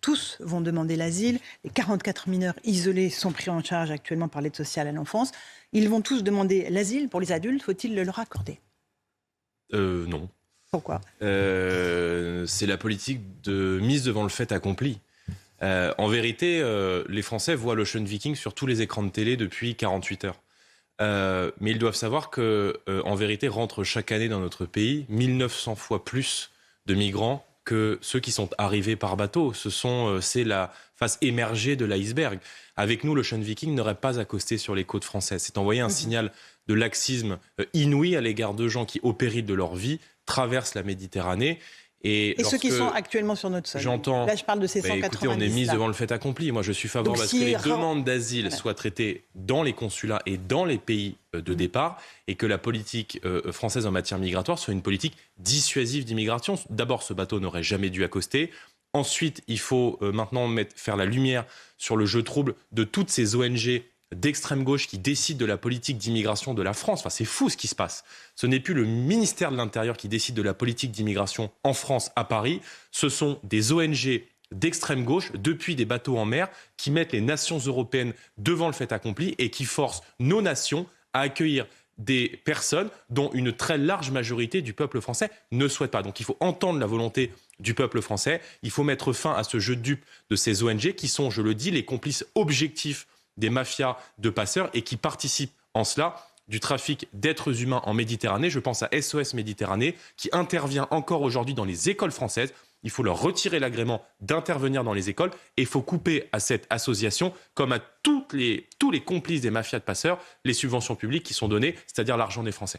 Tous vont demander l'asile. Les 44 mineurs isolés sont pris en charge actuellement par l'aide sociale à l'enfance. Ils vont tous demander l'asile. Pour les adultes, faut-il le leur accorder ? Non. Pourquoi ? C'est la politique de mise devant le fait accompli. En vérité, les Français voient l'Ocean Viking sur tous les écrans de télé depuis 48 heures. Mais ils doivent savoir qu'en vérité, rentrent chaque année dans notre pays 1900 fois plus de migrants que ceux qui sont arrivés par bateau. C'est la face émergée de l'iceberg. Avec nous, l'Ocean Viking n'aurait pas accosté sur les côtes françaises. C'est envoyer un signal de laxisme inouï à l'égard de gens qui, au péril de leur vie, traversent la Méditerranée. Et ceux qui sont actuellement sur notre sol. J'entends. Là, je parle de ces 190. Écoutez, on est mis devant le fait accompli. Moi, je suis favorable à ce que les demandes d'asile soient traitées dans les consulats et dans les pays de départ, et que la politique française en matière migratoire soit une politique dissuasive d'immigration. D'abord, ce bateau n'aurait jamais dû accoster. Ensuite, il faut maintenant faire la lumière sur le jeu trouble de toutes ces ONG d'extrême gauche qui décident de la politique d'immigration de la France. Enfin, c'est fou ce qui se passe. Ce n'est plus le ministère de l'Intérieur qui décide de la politique d'immigration en France, à Paris. Ce sont des ONG d'extrême gauche, depuis des bateaux en mer, qui mettent les nations européennes devant le fait accompli et qui forcent nos nations à accueillir des personnes dont une très large majorité du peuple français ne souhaite pas. Donc il faut entendre la volonté du peuple français. Il faut mettre fin à ce jeu de dupes de ces ONG qui sont, je le dis, les complices objectifs des mafias de passeurs et qui participent en cela du trafic d'êtres humains en Méditerranée. Je pense à SOS Méditerranée qui intervient encore aujourd'hui dans les écoles françaises. Il faut leur retirer l'agrément d'intervenir dans les écoles et il faut couper à cette association, comme à tous les complices des mafias de passeurs, les subventions publiques qui sont données, c'est-à-dire l'argent des Français.